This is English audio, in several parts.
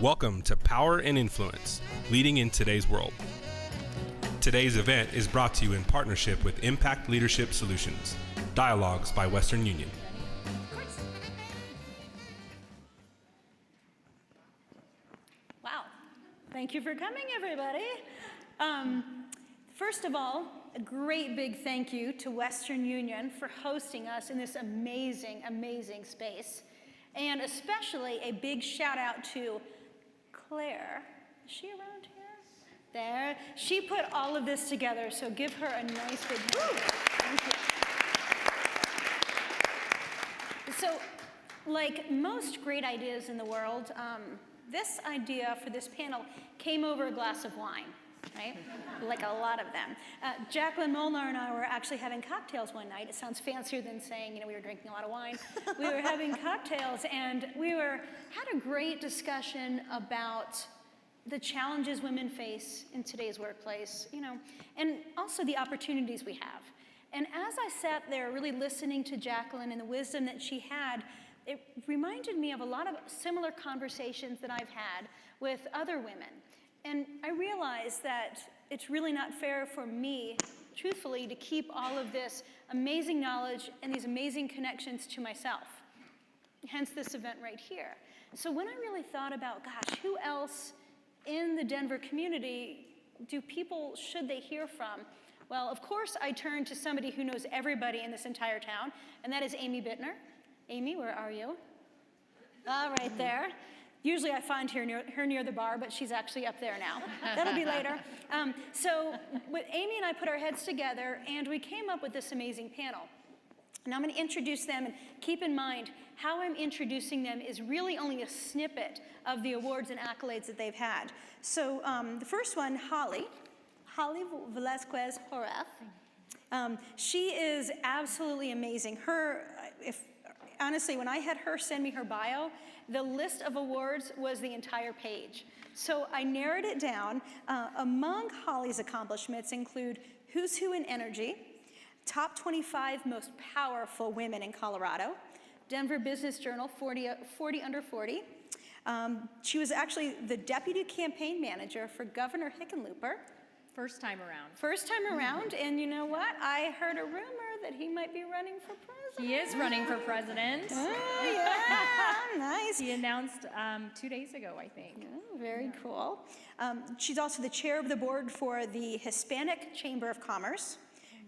Welcome to Power and Influence, Leading in Today's World. Today's event is brought to you in partnership with Impact Leadership Solutions, Dialogues by Western Union. Wow. Thank you for coming, everybody. First of all, a great big thank you to Western Union for hosting us in this amazing, amazing space. And especially a big shout out to Claire. Is she around here? There. She put all of this together, so give her a nice big hand. Thank you. So, like most great ideas in the world, this idea for this panel came over a glass of wine, right? Like a lot of them. Jacqueline Molnar and I were actually having cocktails one night. It sounds fancier than saying, we were drinking a lot of wine. We were having cocktails, and we had a great discussion about the challenges women face in today's workplace, and also the opportunities we have. And as I sat there really listening to Jacqueline and the wisdom that she had, it reminded me of a lot of similar conversations that I've had with other women. And I realized that it's really not fair for me, truthfully, to keep all of this amazing knowledge and these amazing connections to myself. Hence this event right here. So when I really thought about, gosh, who else in the Denver community should they hear from? Well, of course, I turned to somebody who knows everybody in this entire town, and that is Amy Bittner. Amy, where are you? Right there. Usually I find her near the bar, but she's actually up there now. That'll be later. So Amy and I put our heads together, and we came up with this amazing panel. And I'm going to introduce them, and keep in mind, how I'm introducing them is really only a snippet of the awards and accolades that they've had. So the first one, Holly Velasquez Horath. She is absolutely amazing. Honestly, when I had her send me her bio, the list of awards was the entire page. So I narrowed it down. Among Holly's accomplishments include Who's Who in Energy, Top 25 Most Powerful Women in Colorado, Denver Business Journal 40 Under 40. She was actually the deputy campaign manager for Governor Hickenlooper. First time around. First time around, and you know what? I heard a rumor that he might be running for president. He is running for president. Oh, yeah, nice. He announced 2 days ago, I think. Oh, very cool. She's also the chair of the board for the Hispanic Chamber of Commerce,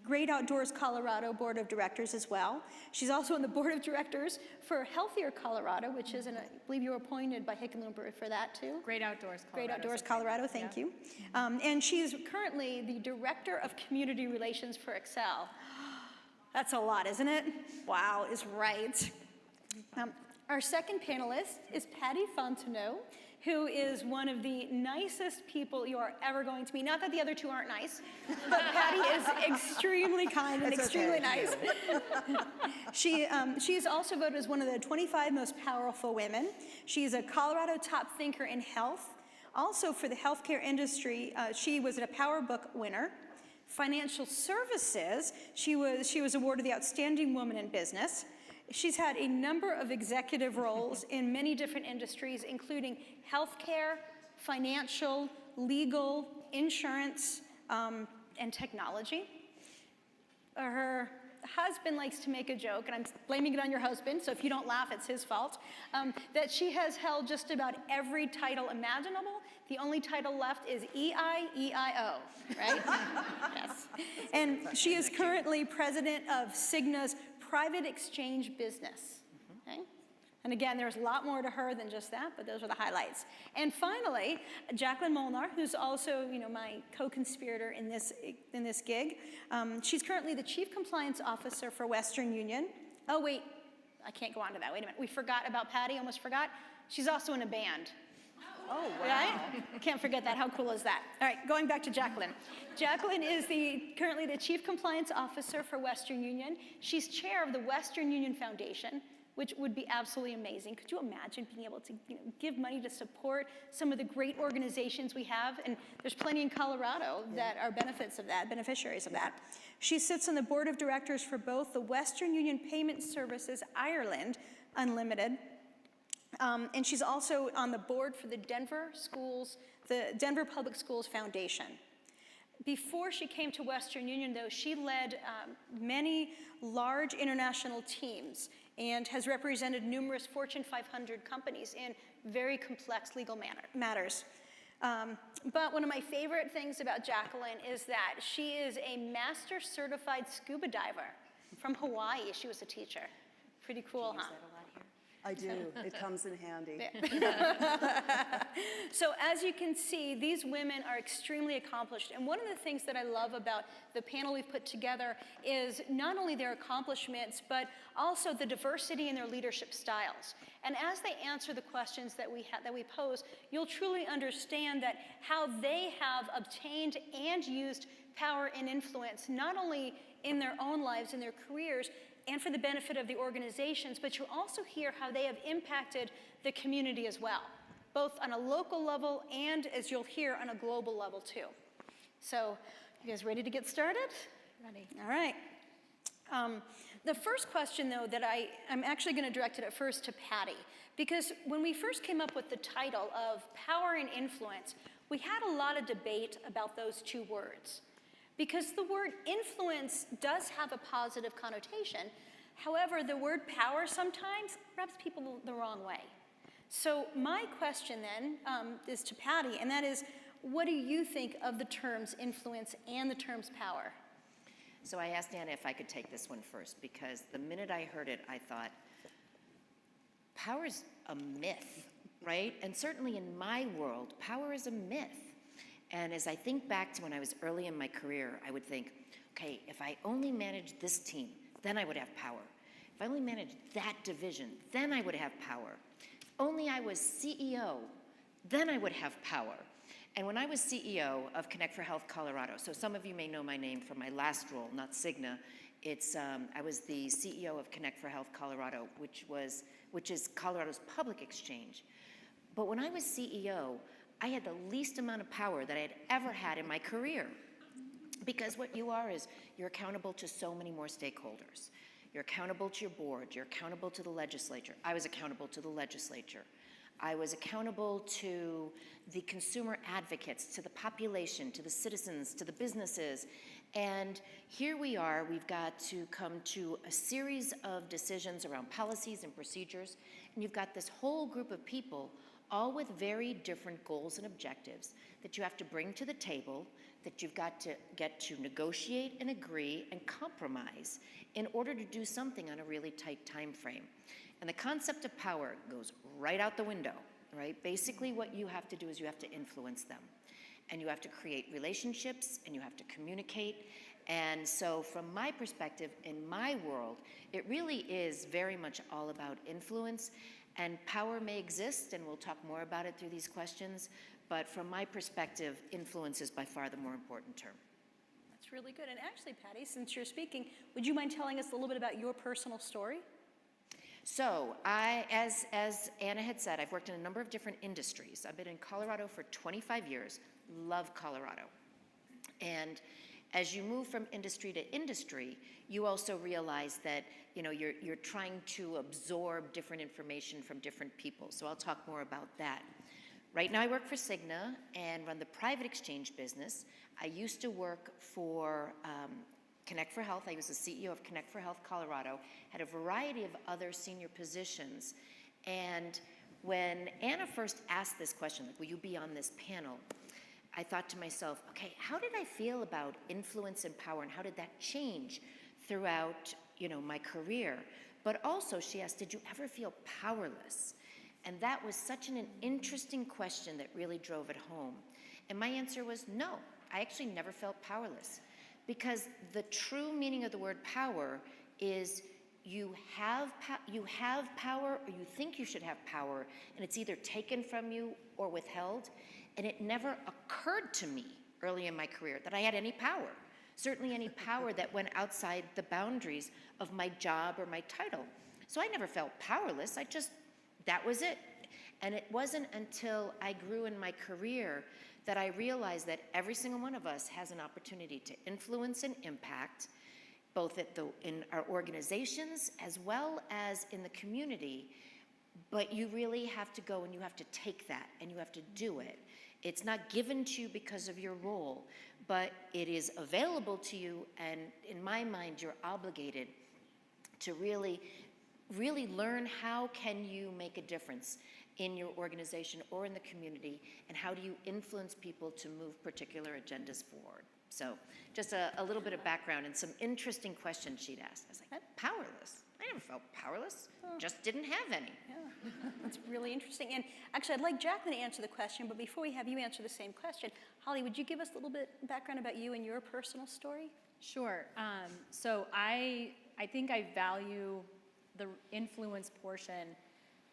Great Outdoors Colorado Board of Directors as well. She's also on the board of directors for Healthier Colorado, which is, I believe you were appointed by Hickenlooper for that too. Great Outdoors Colorado. Great Outdoors Colorado, thank you. And she's currently the Director of Community Relations for Excel. That's a lot, isn't it? Wow, is right. Our second panelist is Patty Fontenot, who is one of the nicest people you are ever going to meet. Not that the other two aren't nice, but Patty is extremely kind and extremely nice. She is also voted as one of the 25 most powerful women. She's a Colorado top thinker in health. Also for the healthcare industry, she was a Power Book winner. Financial services, she was awarded the Outstanding Woman in Business. She's had a number of executive roles in many different industries, including healthcare, financial, legal, insurance, and technology. Her husband likes to make a joke, and I'm blaming it on your husband, so if you don't laugh, it's his fault, that she has held just about every title imaginable. The only title left is EIEIO, right? Yes. And she is currently president of Cigna's private exchange business. Okay? And again, there's a lot more to her than just that, but those are the highlights. And finally, Jacqueline Molnar, who's also my co-conspirator in this gig. She's currently the Chief Compliance Officer for Western Union. Oh wait, I can't go on to that. Wait a minute, we forgot about Patty, almost forgot. She's also in a band. Oh, wow. Right? I can't forget that. How cool is that? All right, going back to Jacqueline. Jacqueline is currently the Chief Compliance Officer for Western Union. She's chair of the Western Union Foundation, which would be absolutely amazing. Could you imagine being able to give money to support some of the great organizations we have? And there's plenty in Colorado that are beneficiaries of that. She sits on the board of directors for both the Western Union Payment Services Ireland Unlimited And she's also on the board for the Denver Public Schools Foundation. Before she came to Western Union, though, she led many large international teams and has represented numerous Fortune 500 companies in very complex legal matters. But one of my favorite things about Jacqueline is that she is a master certified scuba diver from Hawaii. She was a teacher. Pretty cool, huh? I do. It comes in handy. So as you can see, these women are extremely accomplished. And one of the things that I love about the panel we've put together is not only their accomplishments, but also the diversity in their leadership styles. And as they answer the questions that we pose, you'll truly understand that how they have obtained and used power and influence, not only in their own lives, in their careers, and for the benefit of the organizations, but you'll also hear how they have impacted the community as well, both on a local level and, as you'll hear, on a global level too. So, you guys ready to get started? Ready. All right. The first question, though, that I'm actually going to direct it at first to Patty, because when we first came up with the title of Power and Influence, we had a lot of debate about those two words. Because the word influence does have a positive connotation. However, the word power sometimes rubs people the wrong way. So my question then is to Patty, and that is, what do you think of the terms influence and the terms power? So I asked Anna if I could take this one first, because the minute I heard it, I thought, power's a myth, right? And certainly in my world, power is a myth. And as I think back to when I was early in my career, I would think, okay, if I only managed this team, then I would have power. If I only managed that division, then I would have power. If only I was CEO, then I would have power. And when I was CEO of Connect for Health Colorado, so some of you may know my name from my last role, not Cigna. I was the CEO of Connect for Health Colorado, which is Colorado's public exchange. But when I was CEO, I had the least amount of power that I had ever had in my career. Because what you are is you're accountable to so many more stakeholders. You're accountable to your board, you're accountable to the legislature. I was accountable to the legislature. I was accountable to the consumer advocates, to the population, to the citizens, to the businesses. And here we are, we've got to come to a series of decisions around policies and procedures. And you've got this whole group of people all with very different goals and objectives that you have to bring to the table, that you've got to get to negotiate and agree and compromise in order to do something on a really tight time frame. And the concept of power goes right out the window, right? Basically what you have to do is you have to influence them. And you have to create relationships and you have to communicate. And so from my perspective, in my world, it really is very much all about influence. And power may exist, and we'll talk more about it through these questions, but from my perspective, influence is by far the more important term. That's really good. And actually, Patty, since you're speaking, would you mind telling us a little bit about your personal story? So as Anna had said, I've worked in a number of different industries. I've been in Colorado for 25 years, love Colorado. And as you move from industry to industry, you also realize that you're trying to absorb different information from different people. So I'll talk more about that. Right now I work for Cigna and run the private exchange business. I used to work for Connect for Health. I was the CEO of Connect for Health Colorado, had a variety of other senior positions. And when Anna first asked this question, like, will you be on this panel? I thought to myself, okay, how did I feel about influence and power, and how did that change throughout, my career? But also, she asked, did you ever feel powerless? And that was such an interesting question that really drove it home. And my answer was no, I actually never felt powerless. Because the true meaning of the word power is you have power, or you think you should have power, and it's either taken from you or withheld. And it never occurred to me early in my career that I had any power, certainly any power that went outside the boundaries of my job or my title. So I never felt powerless, that was it. And it wasn't until I grew in my career that I realized that every single one of us has an opportunity to influence and impact, both in our organizations as well as in the community, But you really have to go and you have to take that and you have to do it. It's not given to you because of your role, but it is available to you, and in my mind, you're obligated to really learn how can you make a difference in your organization or in the community, and how do you influence people to move particular agendas forward. So just a little bit of background and some interesting questions she'd asked. I was like, powerless? I never felt powerless, just didn't have any. Yeah, that's really interesting. And actually, I'd like Jacqueline to answer the question, but before we have you answer the same question, Holly, would you give us a little bit background about you and your personal story? Sure. So I think I value the influence portion,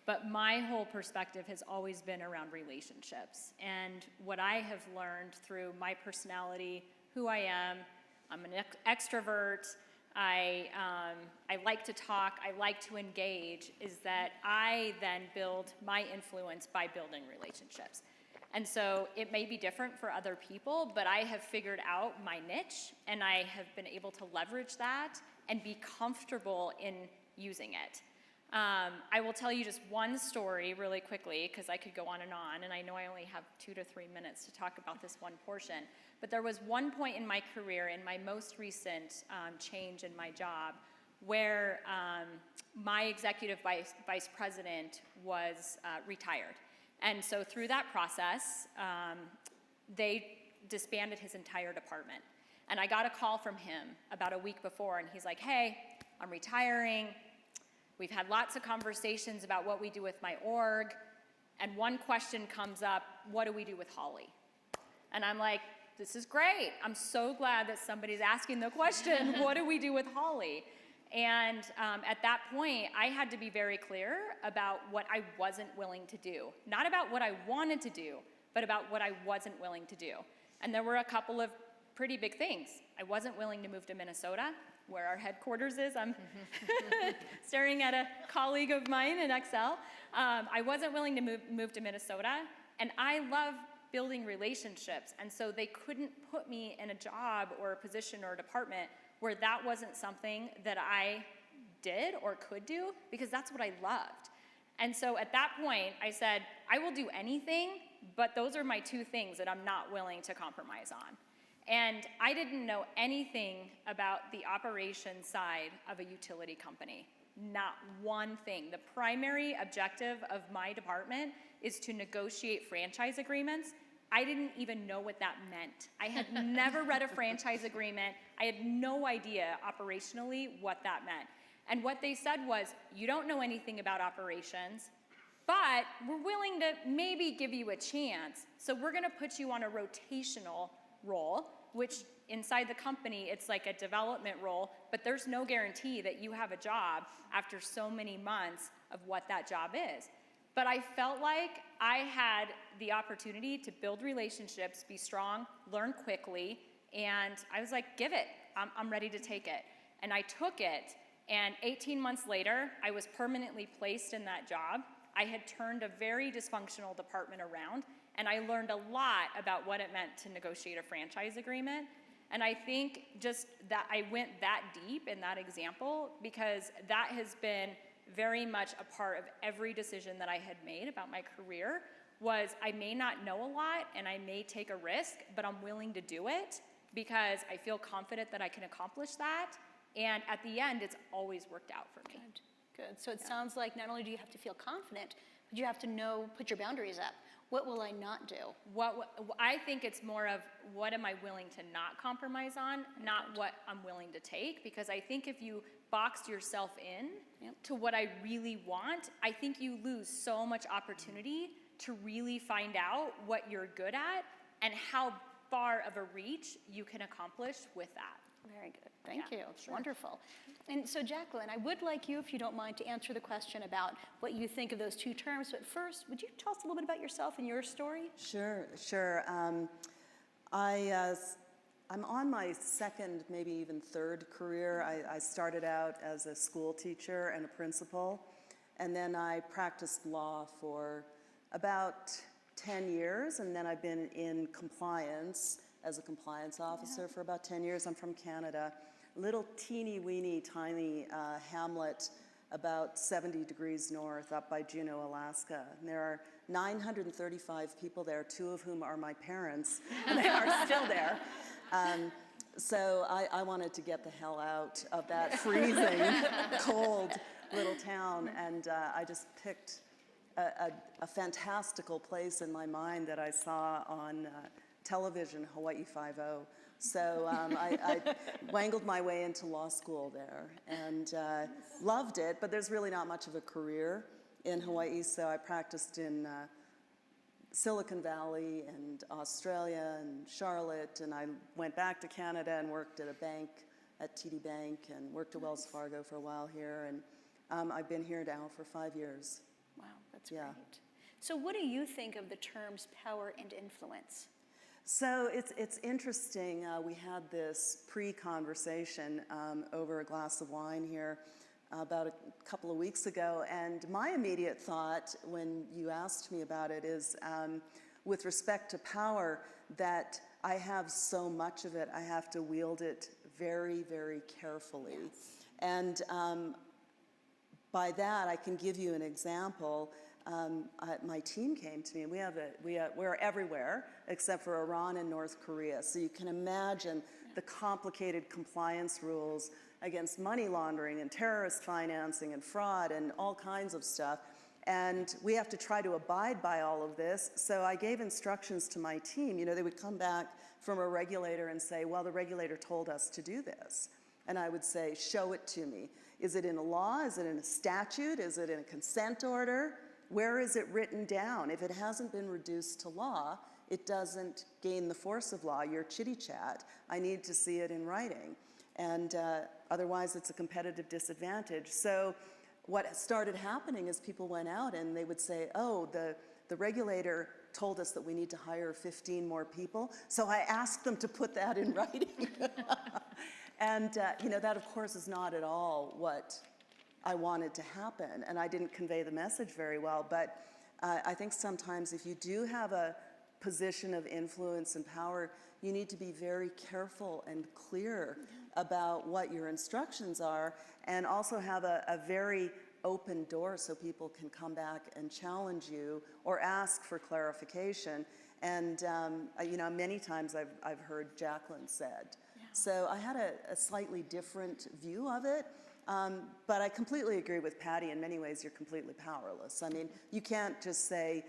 but my whole perspective has always been around relationships. And what I have learned through my personality, who I am, I'm an extrovert, I like to talk, I like to engage, is that I then build my influence by building relationships. And so it may be different for other people, but I have figured out my niche, and I have been able to leverage that and be comfortable in using it. I will tell you just one story really quickly, because I could go on, and I know I only have 2 to 3 minutes to talk about this one portion. But there was one point in my career, in my most recent change in my job, where my executive vice president was retired. And so through that process, they disbanded his entire department. And I got a call from him about a week before, and he's like, hey, I'm retiring. We've had lots of conversations about what we do with my org, and one question comes up, what do we do with Holly? And I'm like, this is great. I'm so glad that somebody's asking the question, what do we do with Holly? And at that point, I had to be very clear about what I wasn't willing to do. Not about what I wanted to do, but about what I wasn't willing to do. And there were a couple of pretty big things. I wasn't willing to move to Minnesota, where our headquarters is. I'm staring at a colleague of mine in Excel. I wasn't willing to move to Minnesota, and I love building relationships, and so they couldn't put me in a job or a position or a department where that wasn't something that I did or could do, because that's what I loved. And so at that point, I said, I will do anything, but those are my 2 things that I'm not willing to compromise on. And I didn't know anything about the operations side of a utility company. Not one thing. The primary objective of my department is to negotiate franchise agreements. I didn't even know what that meant. I had never read a franchise agreement. I had no idea operationally what that meant. And what they said was, you don't know anything about operations, but we're willing to maybe give you a chance. So we're gonna put you on a rotational role, which inside the company, it's like a development role, but there's no guarantee that you have a job after so many months of what that job is. But I felt like I had the opportunity to build relationships, be strong, learn quickly, and I was like, give it, I'm ready to take it. And I took it, and 18 months later, I was permanently placed in that job. I had turned a very dysfunctional department around, and I learned a lot about what it meant to negotiate a franchise agreement. And I think just that I went that deep in that example, because that has been very much a part of every decision that I had made about my career. Was I may not know a lot and I may take a risk, but I'm willing to do it because I feel confident that I can accomplish that. And at the end, it's always worked out for me. Good. So it sounds like not only do you have to feel confident, but you have to know, put your boundaries up. What will I not do? I think it's more of what am I willing to not compromise on, not what I'm willing to take. Because I think if you box yourself in to what I really want, I think you lose so much opportunity to really find out what you're good at and how far of a reach you can accomplish with that. Very good. Thank you. It's wonderful. And so, Jacqueline, I would like you, if you don't mind, to answer the question about what you think of those 2 terms. But first, would you tell us a little bit about yourself and your story? Sure. I'm on my 2nd, maybe even 3rd career. I started out as a school teacher and a principal, and then I practiced law for about 10 years, and then I've been in compliance as a compliance officer for about 10 years. I'm from Canada, little teeny weeny tiny hamlet about 70 degrees north up by Juneau, Alaska. And there are 935 people there, 2 of whom are my parents, and they are still there. So I wanted to get the hell out of that freezing, cold little town, and I just picked a fantastical place in my mind that I saw on television, Hawaii Five-0. So I wangled my way into law school there and loved it, but there's really not much of a career in Hawaii, so I practiced in Silicon Valley and Australia and Charlotte, and I went back to Canada and worked at a bank, at TD Bank, and worked at Wells Fargo for a while here, and I've been here now for 5 years. Wow, that's great. So what do you think of the terms power and influence? So it's interesting. We had this pre-conversation over a glass of wine here about a couple of weeks ago, and my immediate thought when you asked me about it is, with respect to power, that I have so much of it, I have to wield it very, very carefully. Yes. And by that, I can give you an example. My team came to me, and we're everywhere except for Iran and North Korea. So you can imagine the complicated compliance rules against money laundering and terrorist financing and fraud and all kinds of stuff. And we have to try to abide by all of this. So I gave instructions to my team. You know, they would come back from a regulator and say, well, the regulator told us to do this. And I would say, show it to me. Is it in a law? Is it in a statute? Is it in a consent order? Where is it written down? If it hasn't been reduced to law, it doesn't gain the force of law. Your chitty chat, I need to see it in writing. And otherwise it's a competitive disadvantage. So what started happening is people went out and they would say, oh, the regulator told us that we need to hire 15 more people. So I asked them to put that in writing. And you know, that of course is not at all what I wanted to happen, and I didn't convey the message very well, but I think sometimes if you do have a position of influence and power, you need to be very careful and clear about what your instructions are, and also have a very open door so people can come back and challenge you or ask for clarification. And you know, many times I've heard Jacqueline said. So I had a slightly different view of it. But I completely agree with Patty. In many ways, you're completely powerless. I mean, you can't just say,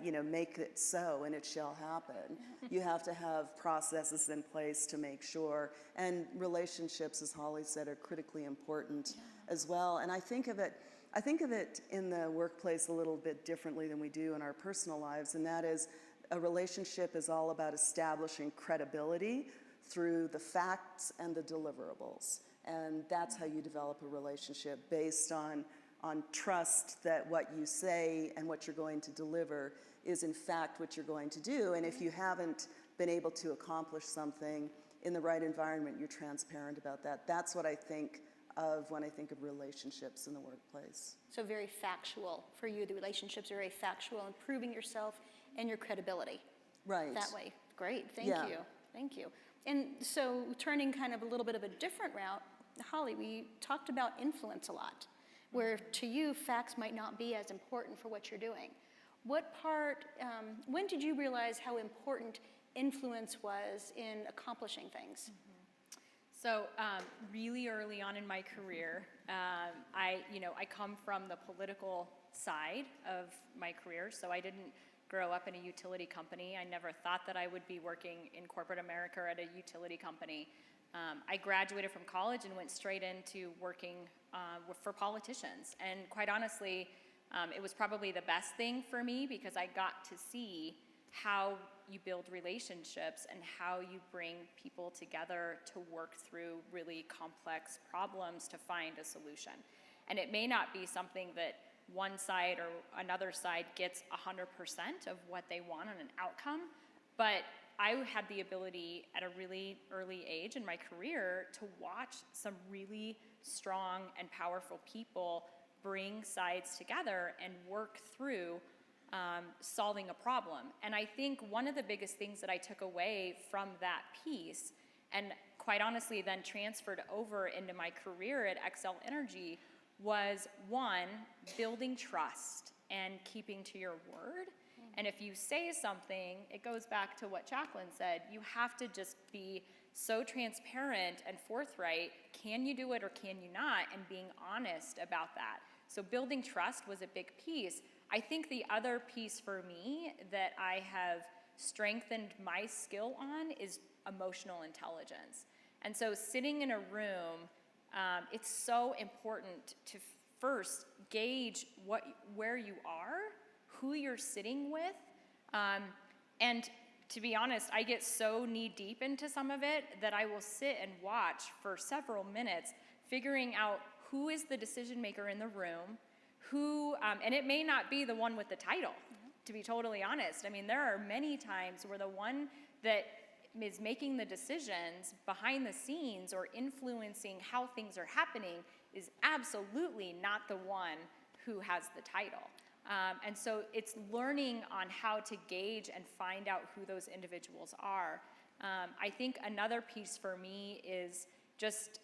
you know, make it so and it shall happen. You have to have processes in place to make sure. And relationships, as Holly said, are critically important as well. And I think of it in the workplace a little bit differently than we do in our personal lives. And that is, a relationship is all about establishing credibility through the facts and the deliverables. And that's how you develop a relationship, based on trust that what you say and what you're going to deliver is in fact what you're going to do. And if you haven't been able to accomplish something in the right environment, you're transparent about that. That's what I think of when I think of relationships in the workplace. So very factual for you. The relationships are very factual, improving yourself and your credibility. Right. That way. Great. Thank you. Thank you. And so turning kind of a little bit of a different route, Holly, we talked about influence a lot, where to you, facts might not be as important for what you're doing. What part, when did you realize how important influence was in accomplishing things? So really early on in my career, I come from the political side of my career, so I didn't grow up in a utility company. I never thought that I would be working in corporate America or at a utility company. I graduated from college and went straight into working for politicians. And quite honestly, it was probably the best thing for me, because I got to see how you build relationships and how you bring people together to work through really complex problems to find a solution. And it may not be something that one side or another side gets 100% of what they want on an outcome, but I had the ability at a really early age in my career to watch some really strong and powerful people bring sides together and work through solving a problem. And I think one of the biggest things that I took away from that piece, and quite honestly then transferred over into my career at Xcel Energy, was one, building trust and keeping to your word. And if you say something, it goes back to what Jacqueline said, you have to just be so transparent and forthright. Can you do it or can you not? And being honest about that. So building trust was a big piece. I think the other piece for me that I have strengthened my skill on is emotional intelligence. And so sitting in a room, it's so important to first gauge where you are, who you're sitting with, and to be honest, I get so knee deep into some of it that I will sit and watch for several minutes, figuring out who is the decision maker in the room, who, and it may not be the one with the title, to be totally honest. I mean, there are many times where the one that is making the decisions behind the scenes or influencing how things are happening is absolutely not the one who has the title. And so it's learning on how to gauge and find out who those individuals are. I think another piece for me is just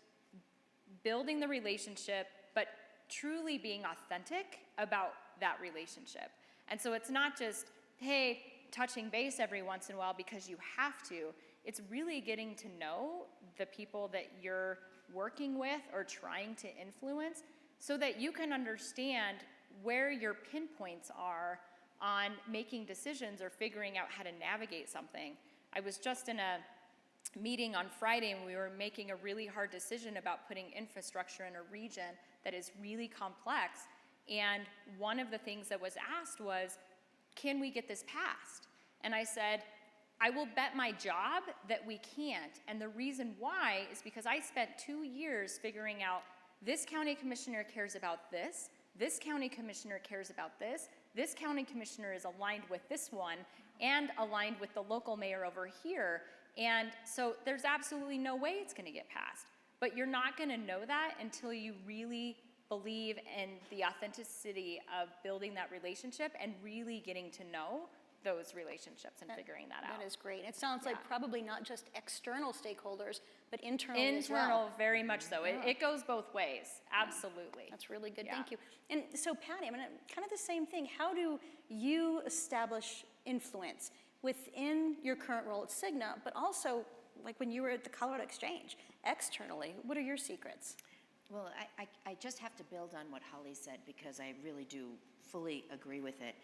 building the relationship, but truly being authentic about that relationship. And so it's not just, hey, touching base every once in a while because you have to. It's really getting to know the people that you're working with or trying to influence so that you can understand where your pinpoints are on making decisions or figuring out how to navigate something. I was just in a meeting on Friday and we were making a really hard decision about putting infrastructure in a region that is really complex. And one of the things that was asked was, can we get this passed? And I said, I will bet my job that we can't. And the reason why is because I spent 2 years figuring out this county commissioner cares about this county commissioner cares about this county commissioner is aligned with this one and aligned with the local mayor over here. And so there's absolutely no way it's gonna get passed. But you're not gonna know that until you really believe in the authenticity of building that relationship and really getting to know those relationships and figuring that out. That is great. It sounds like Yeah. probably not just external stakeholders, but internal as Internal, well. very much so. It goes both ways, absolutely. That's really good, Yeah. thank you. And so Patty, I'm gonna, kind of the same thing. How do you establish influence within your current role at Cigna, but also like when you were at the Colorado Exchange, externally? What are your secrets? Well, I just have to build on what Holly said because I really do fully agree with it.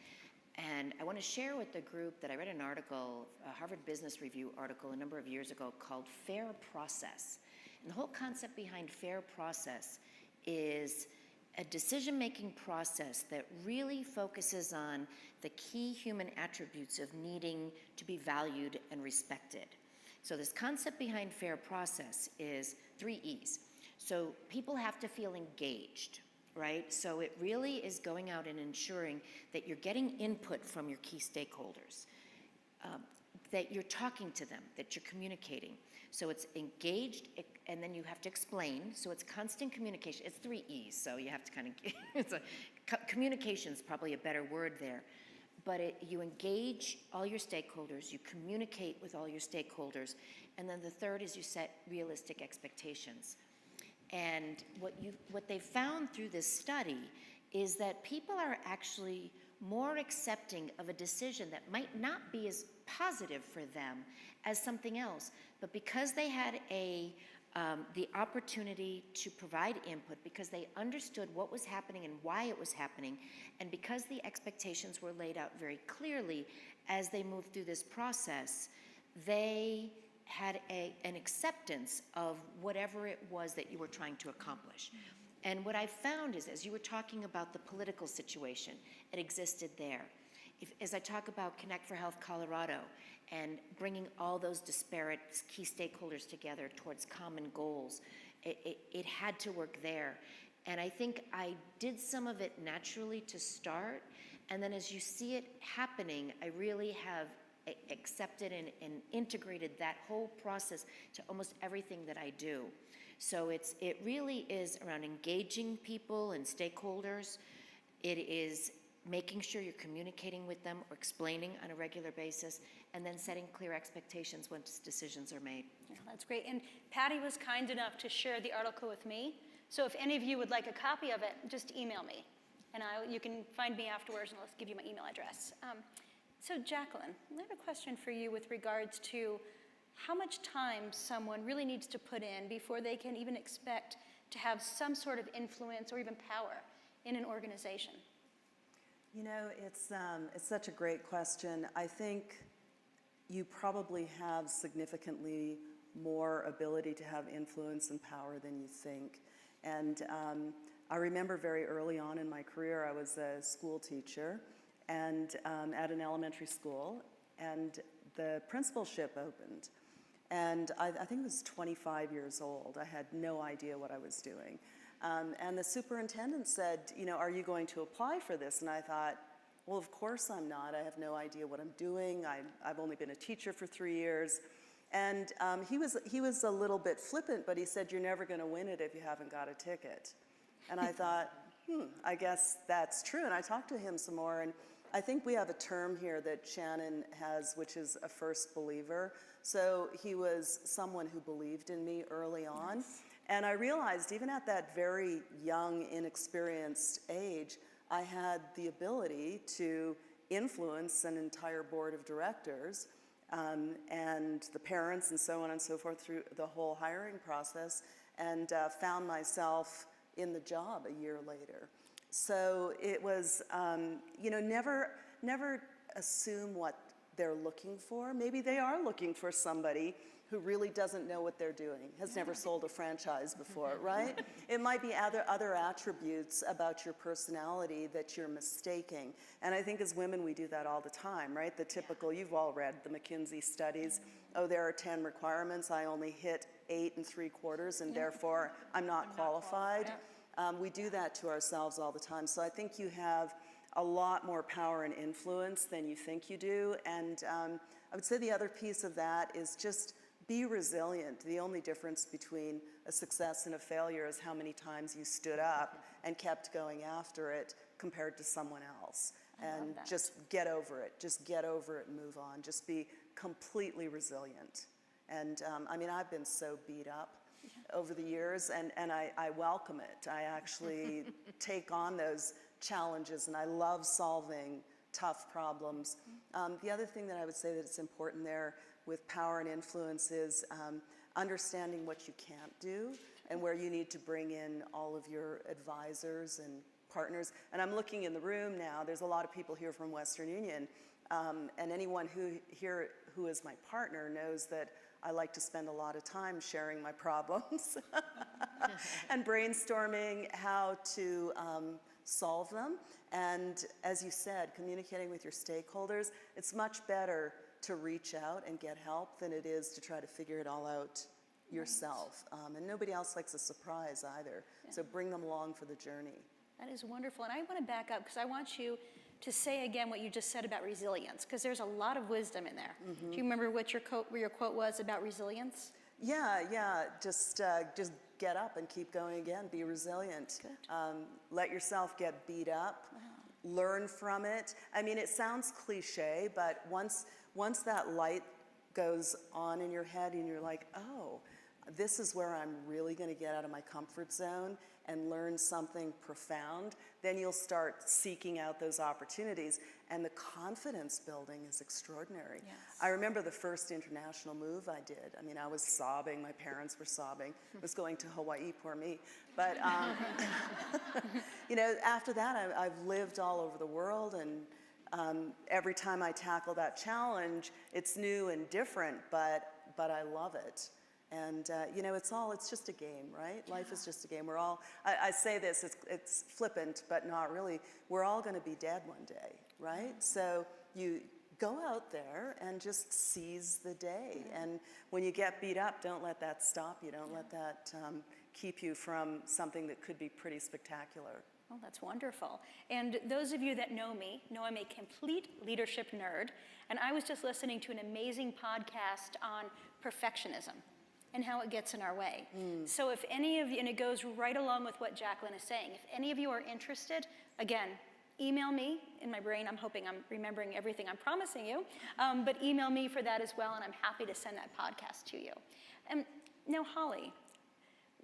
And I want to share with the group that I read an article, a Harvard Business Review article a number of years ago called Fair Process. And the whole concept behind fair process is a decision-making process that really focuses on the key human attributes of needing to be valued and respected. So this concept behind fair process is 3 E's. So people have to feel engaged, right? So it really is going out and ensuring that you're getting input from your key stakeholders, that you're talking to them, that you're communicating. So it's engaged, and then you have to explain. So it's constant communication. It's 3 E's, so you have to kind of, communication is probably a better word there. But you engage all your stakeholders, you communicate with all your stakeholders, and then the third is you set realistic expectations. And what they found through this study is that people are actually more accepting of a decision that might not be as positive for them as something else, but because they had the opportunity to provide input, because they understood what was happening and why it was happening, and because the expectations were laid out very clearly as they moved through this process, they had an acceptance of whatever it was that you were trying to accomplish. And what I found is, as you were talking about the political situation, it existed there. As I talk about Connect for Health Colorado and bringing all those disparate key stakeholders together towards common goals, it had to work there. And I think I did some of it naturally to start, and then as you see it happening, I really have accepted and integrated that whole process to almost everything that I do. So it really is around engaging people and stakeholders. It is making sure you're communicating with them or explaining on a regular basis, and then setting clear expectations once decisions are made. Yeah, that's great. And Patty was kind enough to share the article with me. So if any of you would like a copy of it, just email me. And you can find me afterwards, and I'll give you my email address. So Jacqueline, I have a question for you with regards to how much time someone really needs to put in before they can even expect to have some sort of influence or even power in an organization. You know, it's such a great question. I think you probably have significantly more ability to have influence and power than you think. And I remember very early on in my career, I was a school teacher and at an elementary school, and the principalship opened. And I think I was 25 years old. I had no idea what I was doing. And the superintendent said, you know, are you going to apply for this? And I thought, well, of course I'm not. I have no idea what I'm doing. I've only been a teacher for 3 years. And he was a little bit flippant, but he said, you're never going to win it if you haven't got a ticket. And I thought, I guess that's true. And I talked to him some more, and I think we have a term here that Shannon has, which is a first believer. So he was someone who believed in me early on. Nice. And I realized even at that very young, inexperienced age, I had the ability to influence an entire board of directors and the parents and so on and so forth through the whole hiring process, and found myself in the job a year later. So it was, you know, never assume what they're looking for. Maybe they are looking for somebody who really doesn't know what they're doing, has never sold a franchise before, right? It might be other attributes about your personality that you're mistaking. And I think as women, we do that all the time, right? The typical, you've all read the McKinsey studies. Oh, there are 10 requirements. I only hit 8 3/4, and therefore I'm not qualified. We do that to ourselves all the time. So I think you have a lot more power and influence than you think you do. And I would say the other piece of that is just be resilient. The only difference between a success and a failure is how many times you stood up and kept going after it compared to someone else. And just get over it. Just get over it and move on. Just be completely resilient. And I mean, I've been so beat up over the years, and I welcome it. I actually take on those challenges, and I love solving tough problems. The other thing that I would say that it's important there with power and influence is understanding what you can't do and where you need to bring in all of your advisors and partners. And I'm looking in the room now, there's a lot of people here from Western Union, and anyone who is my partner knows that I like to spend a lot of time sharing my problems and brainstorming how to solve them. And as you said, communicating with your stakeholders, it's much better to reach out and get help than it is to try to figure it all out yourself. And nobody else likes a surprise either. Yeah. So bring them along for the journey. That is wonderful. And I want to back up because I want you to say again what you just said about resilience, because there's a lot of wisdom in there. Mm-hmm. Do you remember what your quote was about resilience? Yeah. Just get up and keep going again. Be resilient. Let yourself get beat up. Wow. Learn from it. I mean, it sounds cliche, but once that light goes on in your head and you're like, oh, this is where I'm really going to get out of my comfort zone and learn something profound, then you'll start seeking out those opportunities. And the confidence building is extraordinary. Yes. I remember the first international move I did. I mean, I was sobbing. My parents were sobbing. I was going to Hawaii, poor me. But, you know, after that, I've lived all over the world, and every time I tackle that challenge, it's new and different, but I love it. And, you know, it's just a game, right? Yeah. Life is just a game. We're all, I say this, it's flippant, but not really. We're all going to be dead one day, right? So you go out there and just seize the day. And when you get beat up, don't let that stop you. Don't let that keep you from something that could be pretty spectacular. Oh, that's wonderful. And those of you that know me know I'm a complete leadership nerd. And I was just listening to an amazing podcast on perfectionism and how it gets in our way. So if any of you, and it goes right along with what Jacqueline is saying, if any of you are interested, again, email me. In my brain, I'm hoping I'm remembering everything I'm promising you, but email me for that as well, and I'm happy to send that podcast to you. And now, Holly,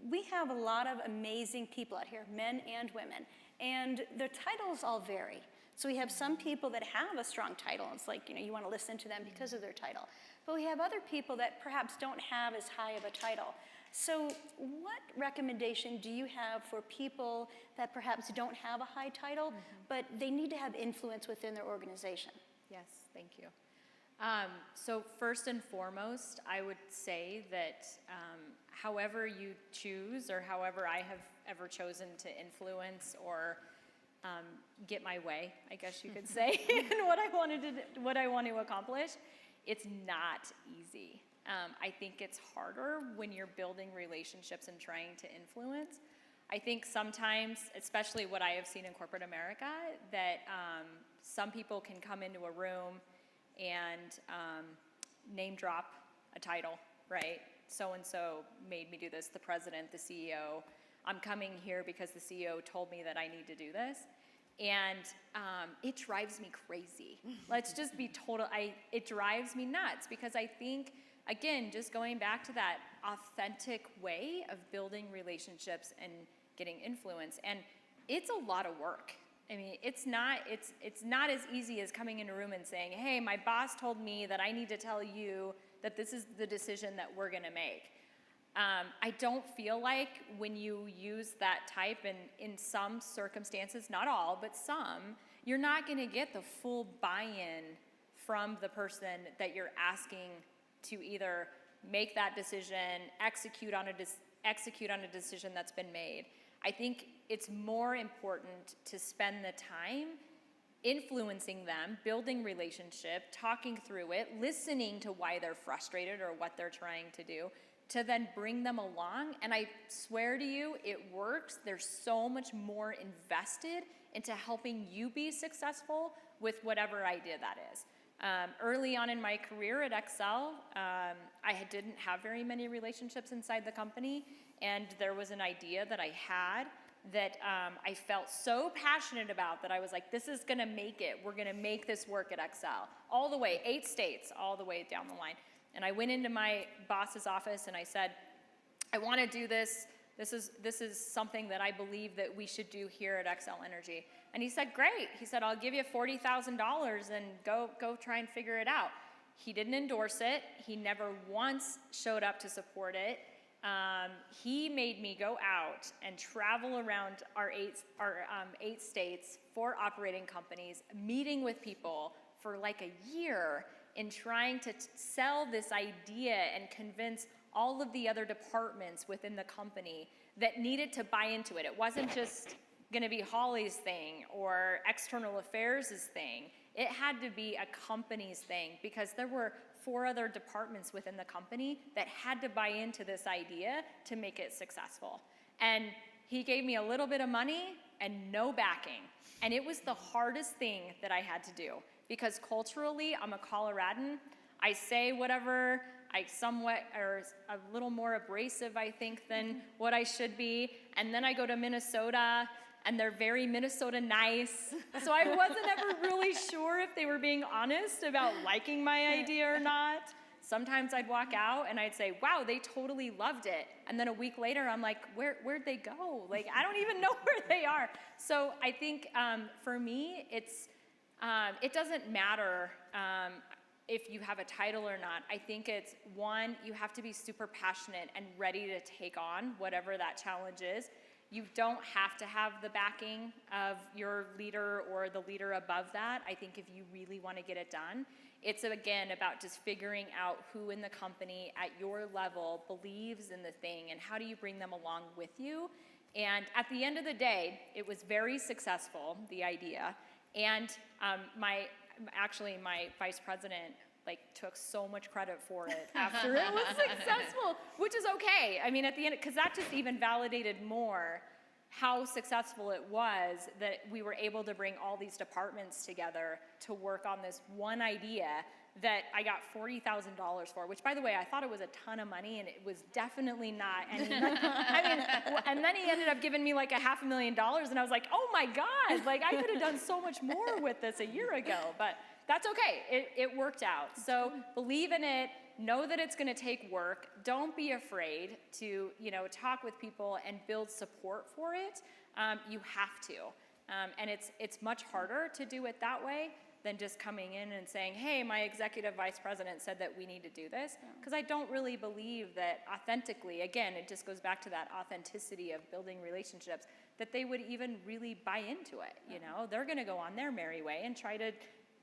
we have a lot of amazing people out here, men and women, and their titles all vary. So we have some people that have a strong title. It's like, you want to listen to them because of their title. But we have other people that perhaps don't have as high of a title. So what recommendation do you have for people that perhaps don't have a high title, but they need to have influence within their organization? Yes, thank you. So first and foremost, I would say that however you choose, or however I have ever chosen to influence or get my way, I guess you could say, in what I want to accomplish, it's not easy. I think it's harder when you're building relationships and trying to influence. I think sometimes, especially what I have seen in corporate America, that some people can come into a room and name drop a title, right? So-and-so made me do this, the president, the CEO. I'm coming here because the CEO told me that I need to do this. And it drives me crazy. Let's just be total, it drives me nuts because I think, again, just going back to that authentic way of building relationships and getting influence. And it's a lot of work. I mean, it's not as easy as coming in a room and saying, hey, my boss told me that I need to tell you that this is the decision that we're gonna make. I don't feel like when you use that type, and in some circumstances, not all, but some, you're not gonna get the full buy-in from the person that you're asking to either make that decision, execute on a decision that's been made. I think it's more important to spend the time influencing them, building relationship, talking through it, listening to why they're frustrated or what they're trying to do, to then bring them along. And I swear to you, it works. They're so much more invested into helping you be successful with whatever idea that is. Early on in my career at Excel, I didn't have very many relationships inside the company, and there was an idea that I had that I felt so passionate about that I was like, this is gonna make it. We're gonna make this work at Excel. All the way, 8 states, all the way down the line. And I went into my boss's office and I said, I wanna do this. This is something that I believe that we should do here at Excel Energy. And he said, great. He said, I'll give you $40,000 and go try and figure it out. He didn't endorse it. He never once showed up to support it. He made me go out and travel around our eight states, 4 operating companies, meeting with people for like a year in trying to sell this idea and convince all of the other departments within the company that needed to buy into it. It wasn't just gonna be Holly's thing or external affairs' thing. It had to be a company's thing because there were 4 other departments within the company that had to buy into this idea to make it successful. And he gave me a little bit of money and no backing. And it was the hardest thing that I had to do because culturally, I'm a Coloradan. I say whatever, I somewhat, or a little more abrasive, I think, than what I should be. And then I go to Minnesota, and they're very Minnesota nice. So I wasn't ever really sure if they were being honest about liking my idea or not. Sometimes I'd walk out and I'd say, wow, they totally loved it. And then a week later, I'm like, where'd they go? Like, I don't even know where they are. So I think for me, it doesn't matter if you have a title or not. I think it's, one, you have to be super passionate and ready to take on whatever that challenge is. You don't have to have the backing of your leader or the leader above that. I think if you really want to get it done, it's again about just figuring out who in the company at your level believes in the thing and how do you bring them along with you. And at the end of the day, it was very successful, the idea. And my vice president took so much credit for it after it was successful, which is okay. I mean, at the end, because that just even validated more how successful it was that we were able to bring all these departments together to work on this one idea that I got $40,000 for, which, by the way, I thought it was a ton of money, and it was definitely not. And and then he ended up giving me like $500,000, and I was like, oh my God, I could have done so much more with this a year ago, but that's okay. It worked out. So believe in it, know that it's going to take work. Don't be afraid to, talk with people and build support for it. You have to. And it's much harder to do it that way than just coming in and saying, hey, my executive vice president said that we need to do this. Because I don't really believe that authentically, again, it just goes back to that authenticity of building relationships, that they would even really buy into it. They're going to go on their merry way and try to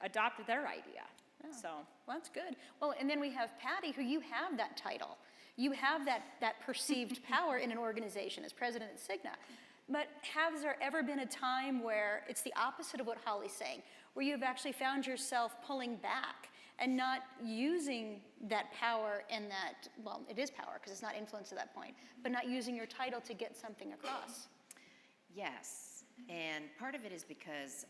adopt their idea. So Well, that's good. Well, and then we have Patty, who you have that title. You have that perceived power in an organization as president at Cigna. But has there ever been a time where it's the opposite of what Holly's saying, where you've actually found yourself pulling back and not using that power and that, well, it is power because it's not influence at that point, but not using your title to get something across? Yes, and part of it is because,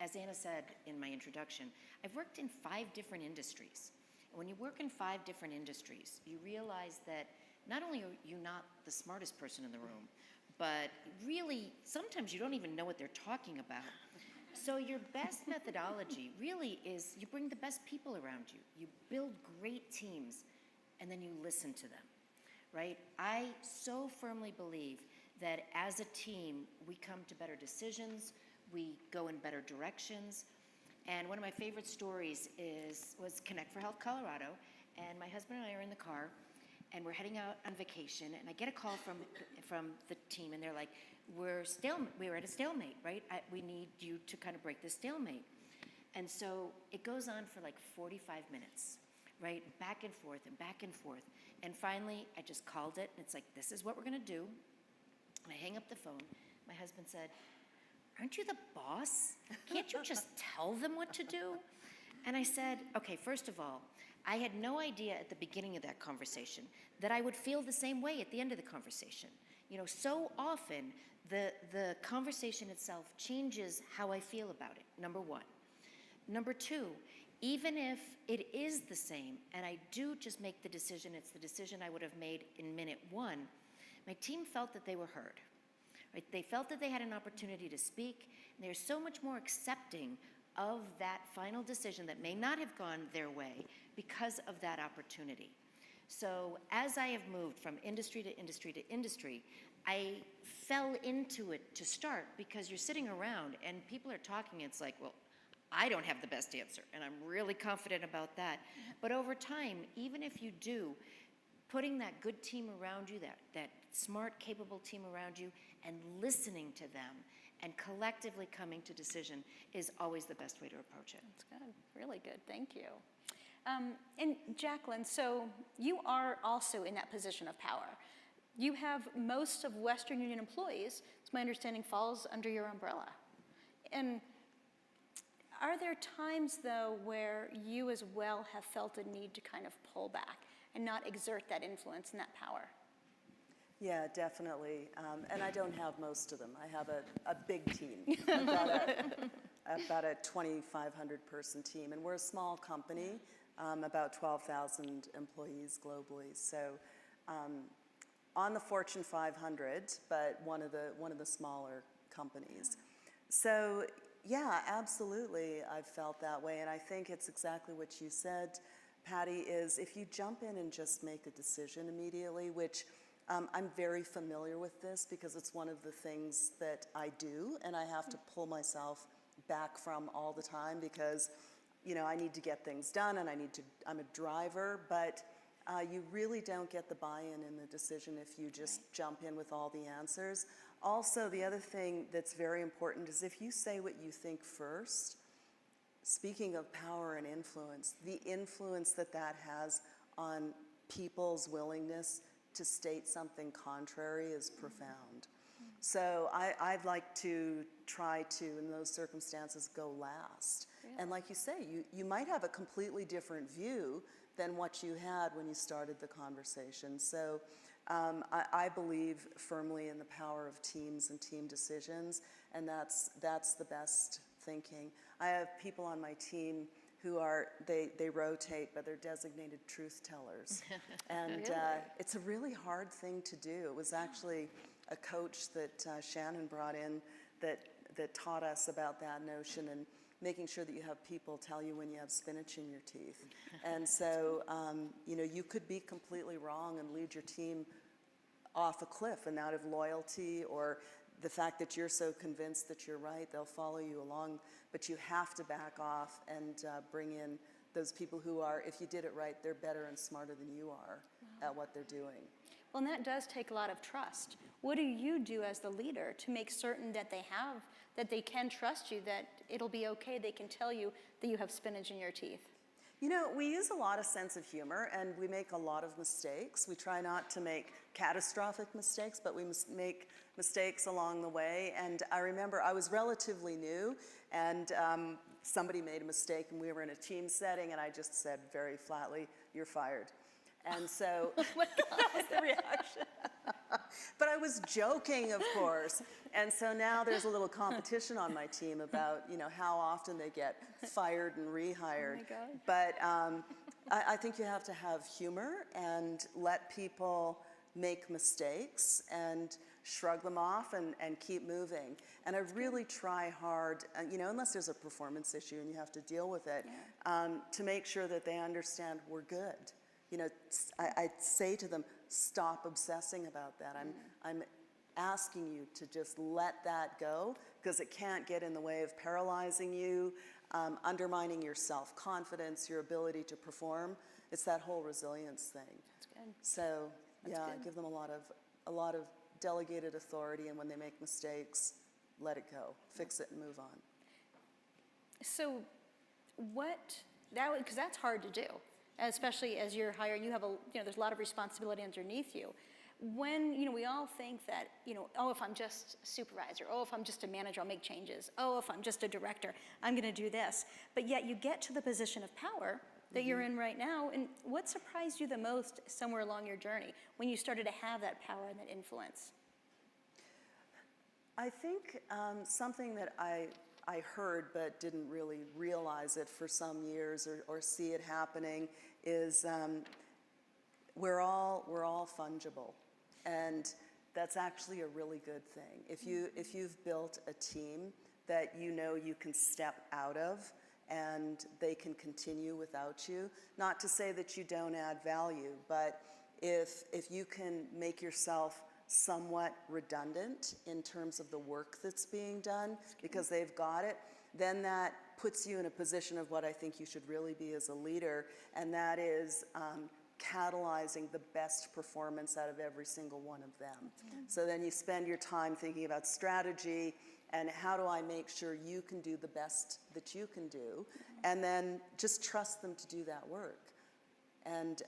as Anna said in my introduction, I've worked in 5 different industries. And when you work in 5 different industries, you realize that not only are you not the smartest person in the room, but really, sometimes you don't even know what they're talking about. So your best methodology really is you bring the best people around you. You build great teams, and then you listen to them, right? I so firmly believe that as a team, we come to better decisions, we go in better directions. And one of my favorite stories was Connect for Health Colorado, and my husband and I are in the car, and we're heading out on vacation, and I get a call from the team, and they're like, we're at a stalemate, right? We need you to kind of break this stalemate. And so it goes on for like 45 minutes, right? Back and forth and back and forth. And finally, I just called it, and it's like, this is what we're gonna do. And I hang up the phone. My husband said, aren't you the boss? Can't you just tell them what to do? And I said, okay, first of all, I had no idea at the beginning of that conversation that I would feel the same way at the end of the conversation. So often the conversation itself changes how I feel about it, number one. Number two, even if it is the same, and I do just make the decision, it's the decision I would have made in minute 1, my team felt that they were heard. Right? They felt that they had an opportunity to speak, and they're so much more accepting of that final decision that may not have gone their way because of that opportunity. So as I have moved from industry to industry to industry, I fell into it to start because you're sitting around and people are talking, it's like, well, I don't have the best answer, and I'm really confident about that. But over time, even if you do, putting that good team around you, that smart, capable team around you, and listening to them, and collectively coming to decision is always the best way to approach it. That's good, really good, thank you. And Jacqueline, so you are also in that position of power. You have most of Western Union employees, it's my understanding, falls under your umbrella. And are there times, though, where you as well have felt a need to kind of pull back and not exert that influence and that power? Yeah, definitely. And I don't have most of them. I have a big team, about a 2,500 person team. And we're a small company, about 12,000 employees globally. So on the Fortune 500, but one of the smaller companies. So yeah, absolutely, I've felt that way. And I think it's exactly what you said, Patty, is if you jump in and just make a decision immediately, which I'm very familiar with this because it's one of the things that I do, and I have to pull myself back from all the time because, I need to get things done and I'm a driver, but you really don't get the buy-in in the decision if you just jump in with all the answers. Also, the other thing that's very important is if you say what you think first, speaking of power and influence, the influence that has on people's willingness to state something contrary is profound. So I'd like to try to, in those circumstances, go last. Really? And like you say, you might have a completely different view than what you had when you started the conversation. So I believe firmly in the power of teams and team decisions, and that's the best thinking. I have people on my team who they rotate, but they're designated truth tellers. And Really? It's a really hard thing to do. It was actually a coach that Shannon brought in that taught us about that notion and making sure that you have people tell you when you have spinach in your teeth. And so, you know, you could be completely wrong and lead your team off a cliff, and out of loyalty or the fact that you're so convinced that you're right, they'll follow you along. But you have to back off and bring in those people who are, if you did it right, they're better and smarter than you are at what they're doing. Well, and that does take a lot of trust. What do you do as the leader to make certain that they can trust you, that it'll be okay, they can tell you that you have spinach in your teeth? You know, we use a lot of sense of humor, and we make a lot of mistakes. We try not to make catastrophic mistakes, but we make mistakes along the way. And I remember I was relatively new, and somebody made a mistake, and we were in a team setting, and I just said very flatly, "You're fired." And so that was the reaction. But I was joking, of course. And so now there's a little competition on my team about, you know, how often they get fired and rehired. Oh my God. But I think you have to have humor and let people make mistakes and shrug them off and keep moving. And I really try hard, you know, unless there's a performance issue and you have to deal with it, to make sure that they understand we're good. You know, I say to them, stop obsessing about that. I'm asking you to just let that go, because it can't get in the way of paralyzing you, undermining your self-confidence, your ability to perform. It's that whole resilience thing. That's good. So, That's yeah, good. give them a lot of delegated authority, and when they make mistakes, let it go. Fix it and move on. So because that's hard to do, especially as you're hiring, you have there's a lot of responsibility underneath you. When, you know, we all think that, you know, oh, if I'm just a supervisor, oh, if I'm just a manager, I'll make changes. Oh, if I'm just a director, I'm going to do this. But yet you get to the position of power that you're in right now. And what surprised you the most somewhere along your journey when you started to have that power and that influence? I think something that I heard but didn't really realize it for some years or see it happening is we're all fungible, and that's actually a really good thing. If you've built a team that you know you can step out of and they can continue without you, not to say that you don't add value, but if you can make yourself somewhat redundant in terms of the work that's being done because they've got it, then that puts you in a position of what I think you should really be as a leader, and that is catalyzing the best performance out of every single one of them. So then you spend your time thinking about strategy and how do I make sure you can do the best that you can do, and then just trust them to do that work. And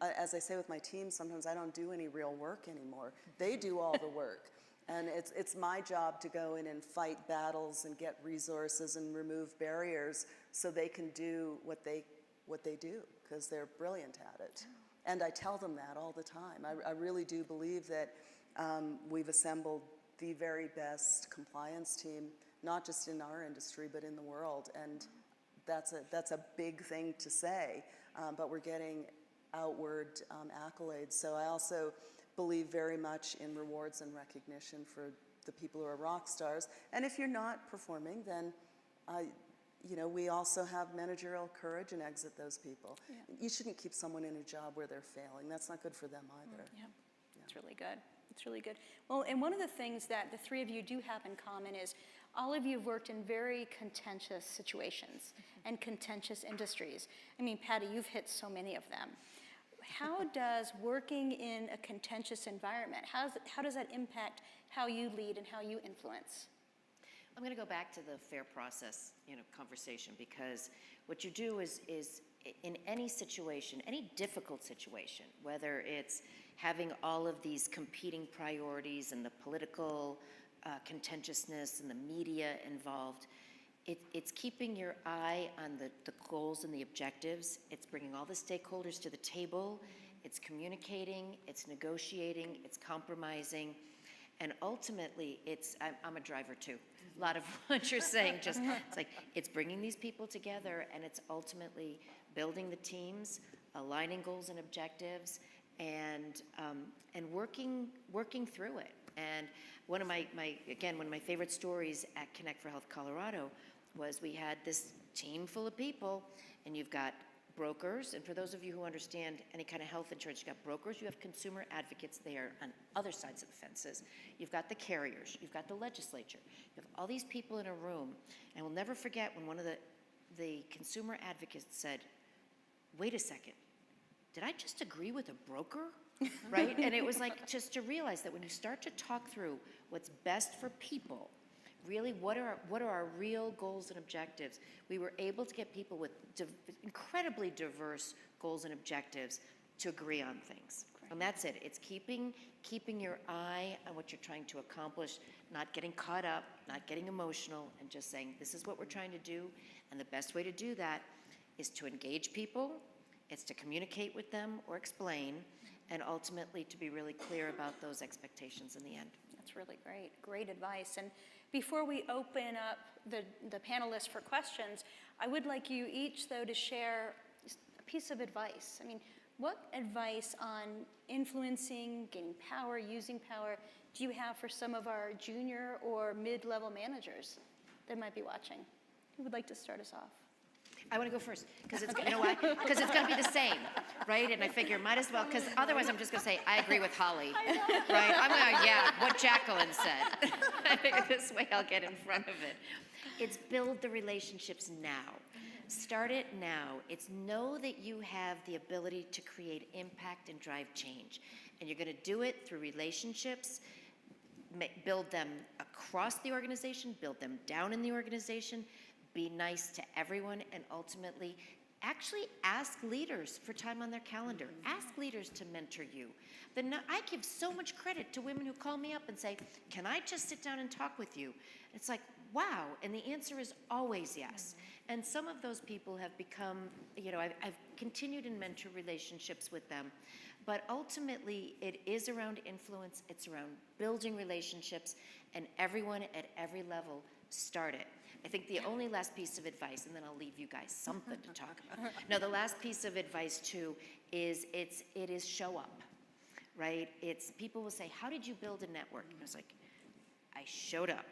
as I say with my team, sometimes I don't do any real work anymore. They do all the work. And it's my job to go in and fight battles and get resources and remove barriers so they can do what they do, because they're brilliant at it. And I tell them that all the time. I really do believe that we've assembled the very best compliance team, not just in our industry, but in the world. And that's a big thing to say, but we're getting outward accolades. So I also believe very much in rewards and recognition for the people who are rock stars. And if you're not performing, then you know, we also have managerial courage and exit those people. Yeah. You shouldn't keep someone in a job where they're failing. That's not good for them either. Yeah, it's really good. It's really good. Well, and one of the things that the three of you do have in common is all of you have worked in very contentious situations and contentious industries. I mean, Patty, you've hit so many of them. How does working in a contentious environment, how does that impact how you lead and how you influence? I'm going to go back to the fair process, conversation, because what you do is in any situation, any difficult situation, whether it's having all of these competing priorities and the political contentiousness and the media involved, it's keeping your eye on the goals and the objectives. It's bringing all the stakeholders to the table. It's communicating, it's negotiating, it's compromising, and ultimately, I'm a driver too. A lot of what you're saying, it's like, it's bringing these people together, and it's ultimately building the teams, aligning goals and objectives, and working through it. And one of my favorite stories at Connect for Health Colorado was we had this team full of people, and you've got brokers, and for those of you who understand any kind of health insurance, you've got brokers, you have consumer advocates there on other sides of the fences. You've got the carriers, you've got the legislature. You have all these people in a room, and we'll never forget when one of the consumer advocates said, wait a second, did I just agree with a broker? Right? And it was like just to realize that when you start to talk through what's best for people, really, what are our real goals and objectives? We were able to get people with incredibly diverse goals and objectives to agree on things. And that's it. It's keeping your eye on what you're trying to accomplish, not getting caught up, not getting emotional, and just saying, this is what we're trying to do. And the best way to do that is to engage people, it's to communicate with them or explain, and ultimately to be really clear about those expectations in the end. That's really great. Great advice. And before we open up the panelists for questions, I would like you each, though, to share a piece of advice. I mean, what advice on influencing, gaining power, using power, do you have for some of our junior or mid-level managers that might be watching? Who would like to start us off? I want to go first, because it's, you know why? Because it's going to be the same, right? And I figure might as well, because otherwise I'm just going to say, I agree with Holly, right? I'm going to, yeah, what Jacqueline said. I figure this way I'll get in front of it. It's build the relationships now. Start it now. It's know that you have the ability to create impact and drive change. And you're going to do it through relationships, build them across the organization, build them down in the organization, be nice to everyone, and ultimately actually ask leaders for time on their calendar. Ask leaders to mentor you. I give so much credit to women who call me up and say, can I just sit down and talk with you? It's like, wow, and the answer is always yes. And some of those people have become, you know, I've continued in mentor relationships with them, but ultimately it is around influence, it's around building relationships, and everyone at every level start it. I think the only last piece of advice, and then I'll leave you guys something to talk about. No, the last piece of advice too is it is show up, right? It's people will say, how did you build a network? And I was like, I showed up.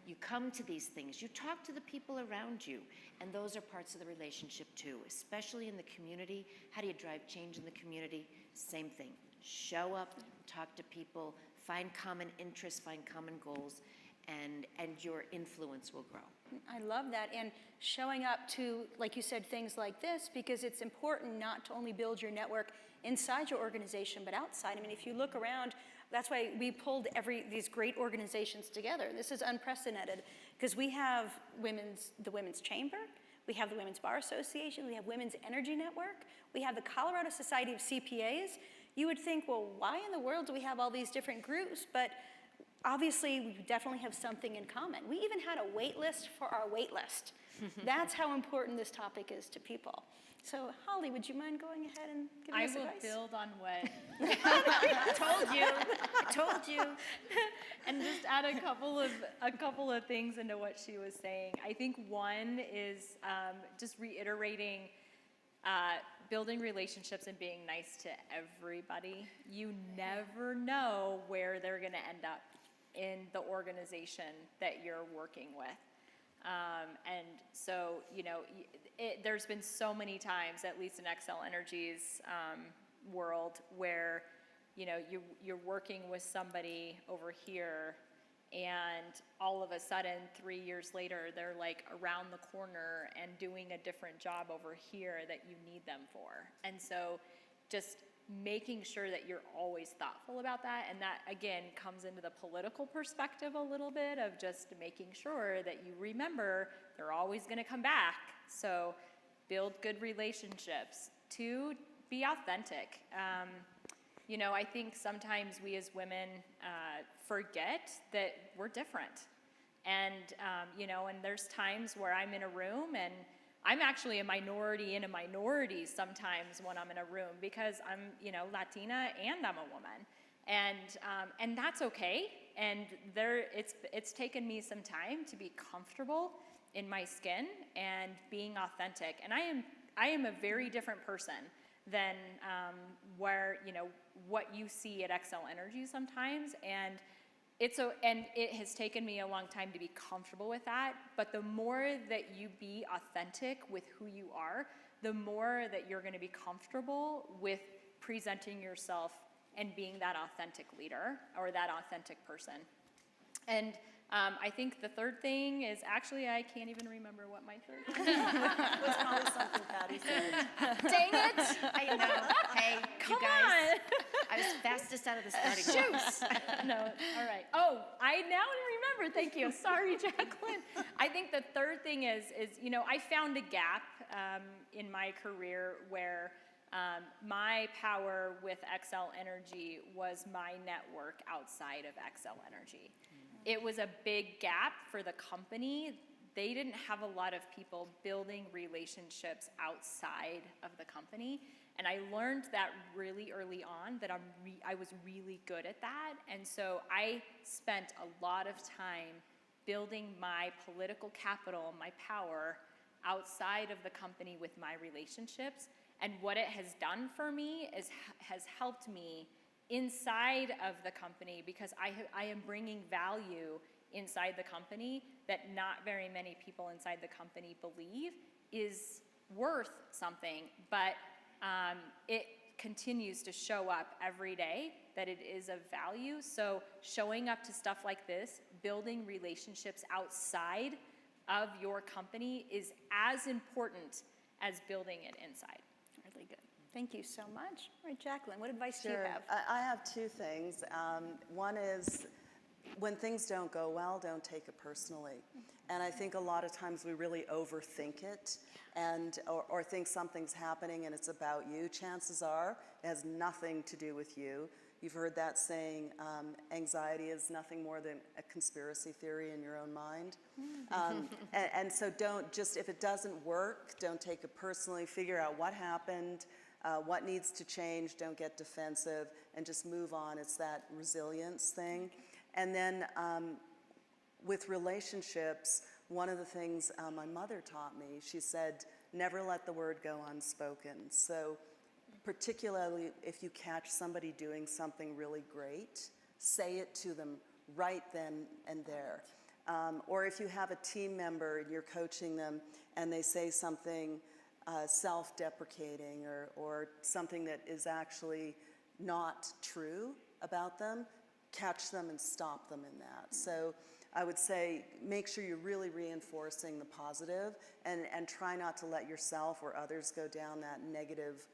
You come to these things, you talk to the people around you, and those are parts of the relationship too, especially in the community. How do you drive change in the community? Same thing. Show up, talk to people, find common interests, find common goals, and your influence will grow. I love that. And showing up to, like you said, things like this, because it's important not to only build your network inside your organization, but outside. I mean, if you look around, that's why we pulled these great organizations together. This is unprecedented, because we have the Women's Chamber, we have the Women's Bar Association, we have Women's Energy Network, we have the Colorado Society of CPAs. You would think, well, why in the world do we have all these different groups? But obviously, we definitely have something in common. We even had a wait list for our wait list. That's how important this topic is to people. So, Holly, would you mind going ahead and giving us advice? I will build on what I told you. and just add a couple of things into what she was saying. I think one is just reiterating building relationships and being nice to everybody. You never know where they're going to end up in the organization that you're working with. And so, you know, there's been so many times, at least in Xcel Energy's world, where, you know, you're working with somebody over here, and all of a sudden, 3 years later, they're like around the corner and doing a different job over here that you need them for. And so just making sure that you're always thoughtful about that. And that, again, comes into the political perspective a little bit of just making sure that you remember they're always going to come back. So build good relationships. 2, be authentic. You know, I think sometimes we as women forget that we're different. And, you know, and there's times where I'm in a room and I'm actually a minority in a minority sometimes when I'm in a room, because I'm, you know, Latina and I'm a woman. And that's okay. And it's taken me some time to be comfortable in my skin and being authentic. And I am a very different person than where, you know, what you see at Xcel Energy sometimes. And and it has taken me a long time to be comfortable with that, but the more that you be authentic with who you are, the more that you're going to be comfortable with presenting yourself and being that authentic leader or that authentic person. And I think the third thing is, actually, I can't even remember what my third thing is. It was probably something Patty said. Dang it! I know. Hey, Come you guys. on! I was fastest out of the starting line. No, all right. Oh, I now remember. Thank you. Sorry, Jacqueline. I think the third thing is I found a gap in my career where my power with Xcel Energy was my network outside of Xcel Energy. It was a big gap for the company. They didn't have a lot of people building relationships outside of the company. And I learned that really early on, that I was really good at that. And so I spent a lot of time building my political capital, my power, outside of the company with my relationships. And what it has done for me has helped me inside of the company, because I am bringing value inside the company that not very many people inside the company believe is worth something. But it continues to show up every day that it is of value. So showing up to stuff like this, building relationships outside of your company is as important as building it inside. Really good. Thank you so much. All right, Jacqueline, what advice do you Sure. have? I have two things. One is, when things don't go well, don't take it personally. And I think a lot of times we really overthink it, or think something's happening and it's about you. Chances are it has nothing to do with you. You've heard that saying, anxiety is nothing more than a conspiracy theory in your own mind. And so if it doesn't work, don't take it personally. Figure out what happened, what needs to change. Don't get defensive, and just move on. It's that resilience thing. And then with relationships, one of the things my mother taught me, she said, never let the word go unspoken. So particularly if you catch somebody doing something really great, say it to them right then and there. Or if you have a team member and you're coaching them and they say something self-deprecating or something that is actually not true about them, catch them and stop them in that. So I would say make sure you're really reinforcing the positive, and try not to let yourself or others go down that negative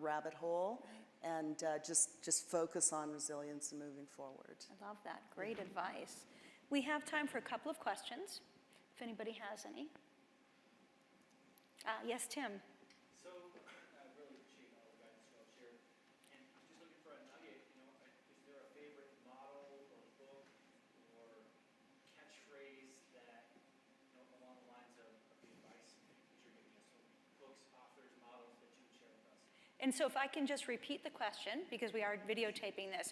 rabbit hole, and just focus on resilience and moving forward. I love that. Great advice. We have time for a couple of questions, if anybody has any. Yes, Tim. So, I really appreciate all the guidance you all shared. And just looking for a nugget, is there a favorite model or book or catchphrase that, along the lines of the advice that you're giving us? So, books, authors, models that you would share with us. And so if I can just repeat the question, because we are videotaping this.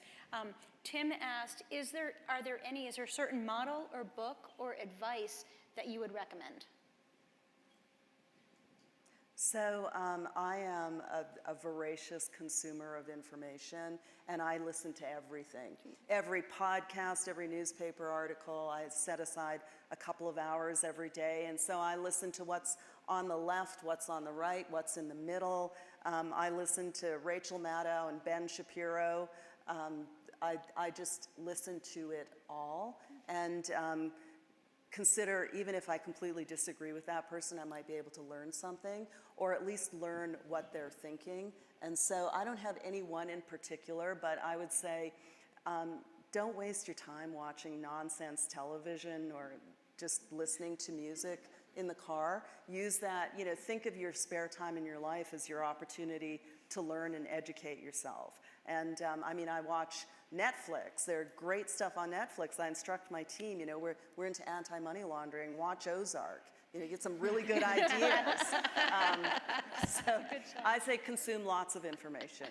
Tim asked, is there a certain model or book or advice that you would recommend? So I am a voracious consumer of information, and I listen to everything. Every podcast, every newspaper article, I set aside a couple of hours every day, and so I listen to what's on the left, what's on the right, what's in the middle. I listen to Rachel Maddow and Ben Shapiro. I just listen to it all, and consider, even if I completely disagree with that person, I might be able to learn something, or at least learn what they're thinking. And so I don't have any one in particular, but I would say don't waste your time watching nonsense television or just listening to music in the car. Use that, think of your spare time in your life as your opportunity to learn and educate yourself. And I watch Netflix. There's great stuff on Netflix. I instruct my team, we're into anti-money laundering. Watch Ozark. Get some really good ideas. So I say consume lots of information.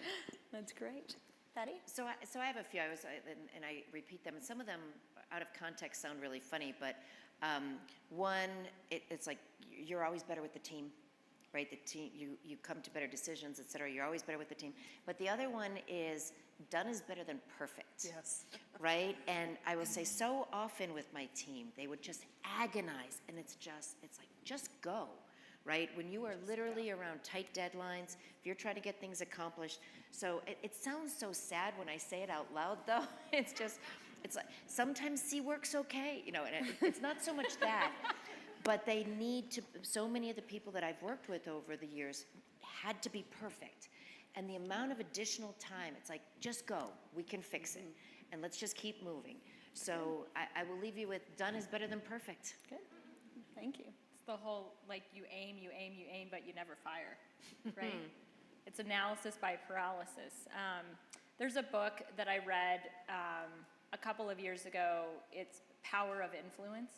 That's great. Patty? So I have a few, and I repeat them, and some of them out of context sound really funny, but one, it's like you're always better with the team, right? The team, you come to better decisions, et cetera. You're always better with the team. But the other one is done is better than perfect. Yes. right? And I will say so often with my team, they would just agonize, and it's like, just go, right? When you are literally around tight deadlines, if you're trying to get things accomplished. So it sounds so sad when I say it out loud, though. It's like, sometimes C work's okay, you know, and it's not so much that, but they need to, so many of the people that I've worked with over the years had to be perfect. And the amount of additional time, it's like, just go, we can fix it, and let's just keep moving. So I will leave you with, done is better than perfect. Good. Thank you. It's the whole, like, you aim, but you never fire, right? It's analysis by paralysis. There's a book that I read a couple of years ago. It's Power of Influence.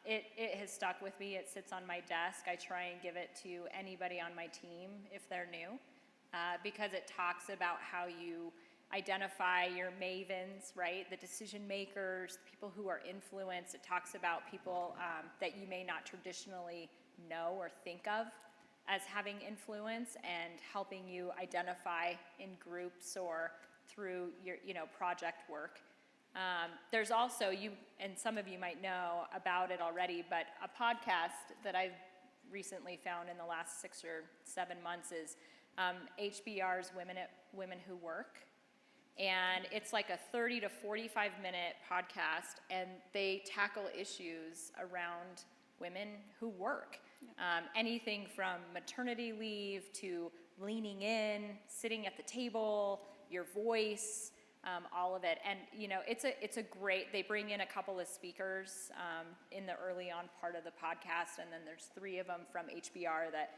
It has stuck with me. It sits on my desk. I try and give it to anybody on my team if they're new, because it talks about how you identify your mavens, right? The decision makers, the people who are influenced. It talks about people that you may not traditionally know or think of as having influence, and helping you identify in groups or through your, project work. There's also, and some of you might know about it already, but a podcast that I've recently found in the last 6 or 7 months is HBR's Women Who Work. And it's like a 30 to 45 minute podcast, and they tackle issues around women who work. Anything from maternity leave to leaning in, sitting at the table, your voice, all of it. And it's a great, they bring in a couple of speakers in the early on part of the podcast, and then there's 3 of them from HBR that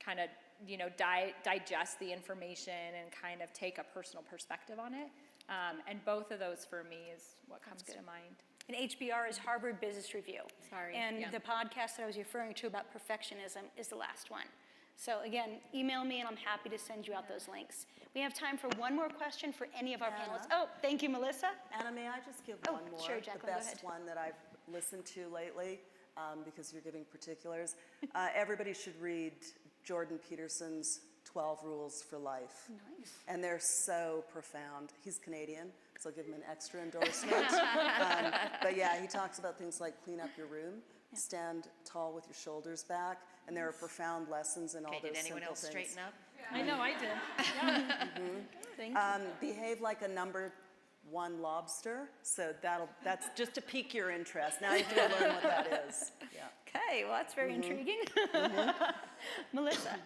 kind of digest the information and kind of take a personal perspective on it. And both of those for me is what comes to mind. And HBR is Harvard Business Review. Sorry, And yeah. the podcast that I was referring to about perfectionism is the last one. So again, email me and I'm happy to send you out those links. We have time for one more question for any of our Anna? panelists. Oh, thank you, Melissa. Anna, may I just give Oh, one more? sure, Jacqueline, the go best ahead. one that I've listened to lately, because you're giving particulars. Everybody should read Jordan Peterson's 12 Rules for Life. Nice. And they're so profound. He's Canadian, so I'll give him an extra endorsement. But yeah, he talks about things like clean up your room, stand tall with your shoulders back, and there are profound lessons in all Okay, those did anyone simple else things. straighten up? I know I did. Thank you. Behave like a number 1 lobster. So that's just to pique your interest. Now you do learn what that is. Yeah. Okay, well, that's very intriguing. Melissa.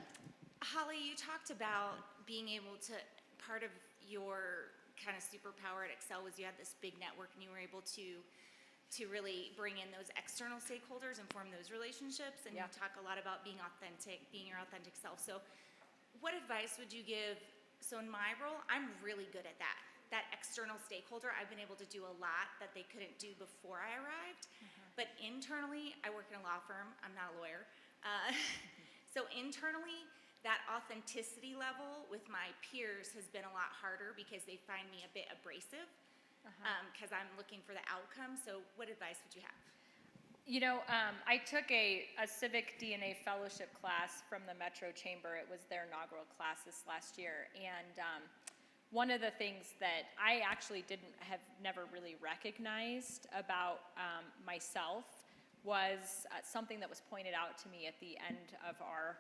Holly, you talked about being able to, part of your kind of superpower at Excel was you had this big network and you were able to really bring in those external stakeholders and form those relationships. And Yeah. you talk a lot about being authentic, being your authentic self. So what advice would you give? So in my role, I'm really good at that external stakeholder. I've been able to do a lot that they couldn't do before I arrived. But internally, I work in a law firm. I'm not a lawyer. So internally, that authenticity level with my peers has been a lot harder because they find me a bit abrasive because I'm looking for the outcome. So what advice would you have? I took a civic DNA fellowship class from the Metro Chamber. It was their inaugural class this last year. And one of the things that I actually never really recognized about myself was something that was pointed out to me at the end of our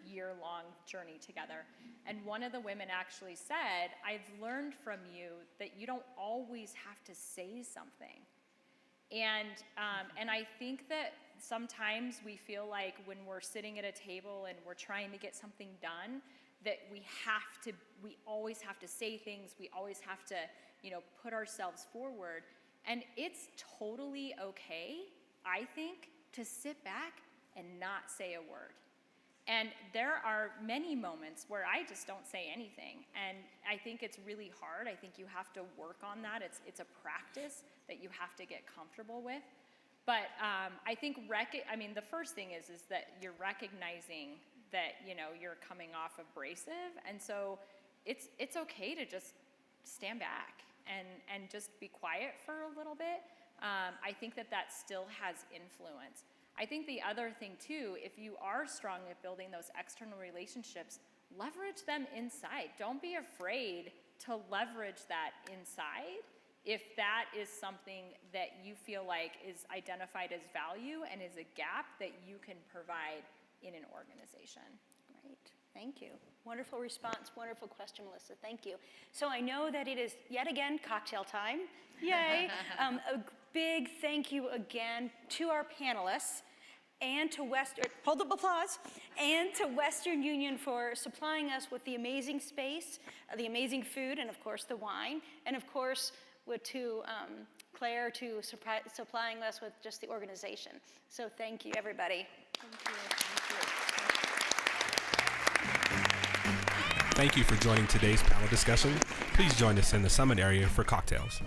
year-long journey together. And one of the women actually said, I've learned from you that you don't always have to say something. And I think that sometimes we feel like when we're sitting at a table and we're trying to get something done, that we always have to say things, we always have to, put ourselves forward. And it's totally okay, I think, to sit back and not say a word. And there are many moments where I just don't say anything. And I think it's really hard. I think you have to work on that. It's a practice that you have to get comfortable with. But I think, the first thing is that you're recognizing that, you're coming off abrasive. And so it's okay to just stand back and just be quiet for a little bit. I think that still has influence. I think the other thing too, if you are strong at building those external relationships, leverage them inside. Don't be afraid to leverage that inside if that is something that you feel like is identified as value and is a gap that you can provide in an organization. Great, thank you. Wonderful response, wonderful question, Melissa, thank you. So I know that it is, yet again, cocktail time, yay. A big thank you again to our panelists and to hold up applause, and to Western Union for supplying us with the amazing space, the amazing food, and of course the wine, and of course to Claire to supplying us with just the organization. So thank you, everybody. Thank you for joining today's panel discussion. Please join us in the summit area for cocktails.